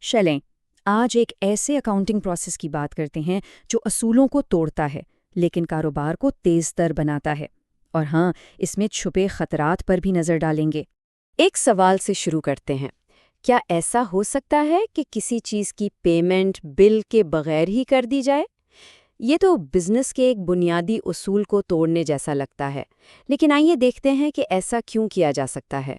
چلیں آج ایک ایسے اکاؤنٹنگ پروسیس کی بات کرتے ہیں جو اصولوں کو توڑتا ہے لیکن کاروبار کو تیز تر بناتا ہے، اور ہاں، اس میں چھپے خطرات پر بھی نظر ڈالیں گے۔ ایک سوال سے شروع کرتے ہیں۔ کیا ایسا ہو سکتا ہے کہ کسی چیز کی پیمنٹ بل کے بغیر ہی کر دی جائے؟ یہ تو بزنس کے ایک بنیادی اصول کو توڑنے جیسا لگتا ہے، لیکن آئیے دیکھتے ہیں کہ ایسا کیوں کیا جا سکتا ہے۔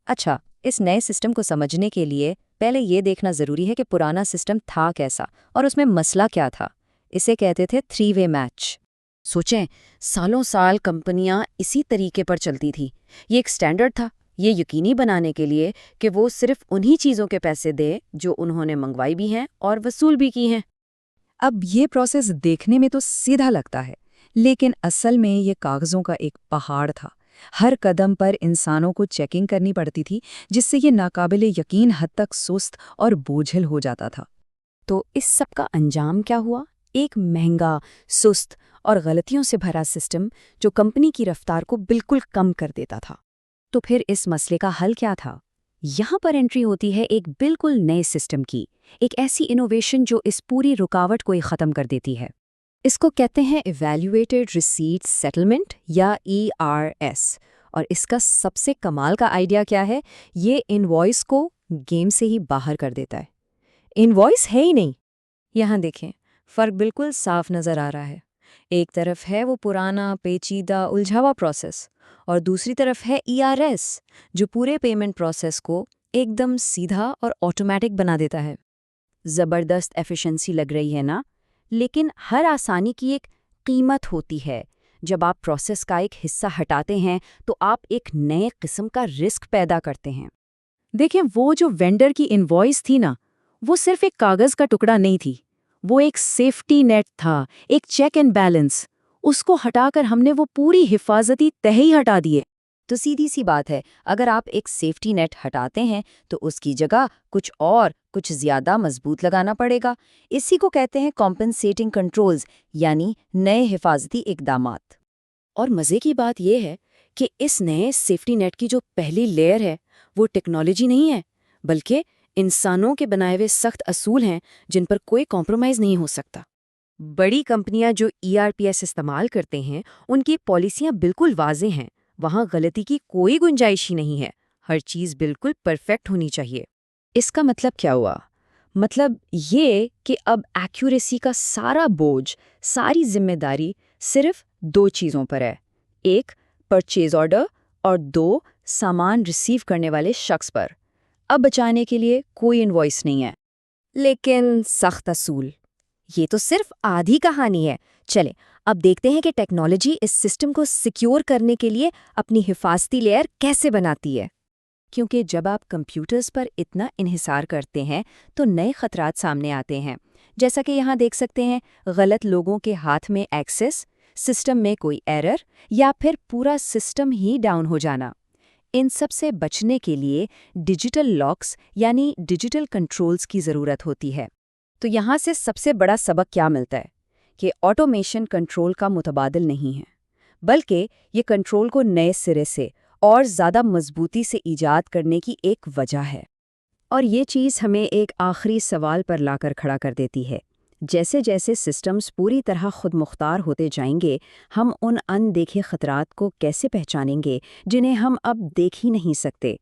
اچھا، اس نئے سسٹم کو سمجھنے کے لیے پہلے یہ دیکھنا ضروری ہے کہ پرانا سسٹم تھا کیسا اور اس میں مسئلہ کیا تھا۔ اسے کہتے تھے 3 وے میچ۔ سوچیں، سالوں سال کمپنیاں اسی طریقے پر چلتی تھی۔ یہ ایک سٹینڈرڈ تھا، یہ یقینی بنانے کے لیے کہ وہ صرف انہی چیزوں کے پیسے دے جو انہوں نے منگوائی بھی ہیں اور وصول بھی کی ہیں۔ اب یہ پروسیس دیکھنے میں تو سیدھا لگتا ہے، لیکن اصل میں یہ کاغذوں کا ایک پہاڑ تھا۔ ہر قدم پر انسانوں کو چیکنگ کرنی پڑتی تھی، جس سے یہ ناقابل یقین حد تک سست اور بوجھل ہو جاتا تھا۔ تو اس سب کا انجام کیا ہوا؟ ایک مہنگا، سست اور غلطیوں سے بھرا سسٹم جو کمپنی کی رفتار کو بالکل کم کر دیتا تھا۔ تو پھر اس مسئلے کا حل کیا تھا؟ یہاں پر انٹری ہوتی ہے ایک بالکل نئے سسٹم کی، ایک ایسی انوویشن جو اس پوری رکاوٹ کو ہی ختم کر دیتی ہے۔ اس کو کہتے ہیں ایویلیویٹڈ ریسیٹ سیٹلمنٹ یا ERS، اور اس کا سب سے کمال کا آئیڈیا کیا ہے؟ یہ انوائس کو گیم سے ہی باہر کر دیتا ہے۔ انوائس ہے ہی نہیں۔ یہاں دیکھیں، فرق بالکل صاف نظر آ رہا ہے۔ ایک طرف ہے وہ پرانا پیچیدہ الجھاوا پروسیس، اور دوسری طرف ہے ERS جو پورے پیمنٹ پروسیس کو ایک دم سیدھا اور آٹومیٹک بنا دیتا ہے۔ زبردست ایفیشنسی لگ رہی ہے نا؟ لیکن ہر آسانی کی ایک قیمت ہوتی ہے۔ جب آپ پروسیس کا ایک حصہ ہٹاتے ہیں تو آپ ایک نئے قسم کا رسک پیدا کرتے ہیں۔ دیکھیں، وہ جو وینڈر کی انوائس تھی نا، وہ صرف ایک کاغذ کا ٹکڑا نہیں تھی، وہ ایک سیفٹی نیٹ تھا، ایک چیک اینڈ بیلنس۔ اس کو ہٹا کر ہم نے وہ پوری حفاظتی تہے ہی ہٹا دیے۔ تو سیدھی سی بات ہے، اگر آپ ایک سیفٹی نیٹ ہٹاتے ہیں تو اس کی جگہ کچھ زیادہ مضبوط لگانا پڑے گا۔ اسی کو کہتے ہیں کمپنسیٹنگ کنٹرولز، یعنی نئے حفاظتی اقدامات۔ اور مزے کی بات یہ ہے کہ اس نئے سیفٹی نیٹ کی جو پہلی لیئر ہے وہ ٹیکنالوجی نہیں ہے، بلکہ انسانوں کے بنائے ہوئے سخت اصول ہیں جن پر کوئی کمپرومائز نہیں ہو سکتا۔ بڑی کمپنیاں جو ERPS استعمال کرتے ہیں ان کی پالیسیاں بالکل واضح ہیں، وہاں غلطی کی کوئی گنجائش ہی نہیں ہے، ہر چیز بالکل پرفیکٹ ہونی چاہیے۔ اس کا مطلب کیا ہوا؟ مطلب یہ کہ اب ایکیوریسی کا سارا بوجھ، ساری ذمہ داری صرف 2 چیزوں پر ہے، 1 پرچیز آرڈر اور 2 سامان ریسیو کرنے والے شخص پر۔ اب بچانے کے لیے کوئی انوائس نہیں ہے۔ لیکن سخت اصول، یہ تو صرف آدھی کہانی ہے۔ چلیں اب دیکھتے ہیں کہ ٹیکنالوجی اس سسٹم کو سیکیور کرنے کے لیے اپنی حفاظتی لیئر کیسے بناتی ہے۔ کیونکہ جب آپ کمپیوٹرز پر اتنا انحصار کرتے ہیں تو نئے خطرات سامنے آتے ہیں، جیسا کہ یہاں دیکھ سکتے ہیں، غلط لوگوں کے ہاتھ میں ایکسس، سسٹم میں کوئی ایرر، یا پھر پورا سسٹم ہی ڈاؤن ہو جانا۔ ان سب سے بچنے کے لیے ڈیجیٹل لاکس یعنی ڈیجیٹل کنٹرولز کی ضرورت ہوتی ہے۔ تو یہاں سے سب سے بڑا سبق کیا ملتا ہے؟ کہ آٹومیشن کنٹرول کا متبادل نہیں ہے، بلکہ یہ کنٹرول کو نئے سرے سے اور زیادہ مضبوطی سے ایجاد کرنے کی ایک وجہ ہے۔ اور یہ چیز ہمیں ایک آخری سوال پر لا کر کھڑا کر دیتی ہے۔ جیسے جیسے سسٹمز پوری طرح خود مختار ہوتے جائیں گے، ہم ان ان دیکھے خطرات کو کیسے پہچانیں گے جنہیں ہم اب دیکھ ہی نہیں سکتے؟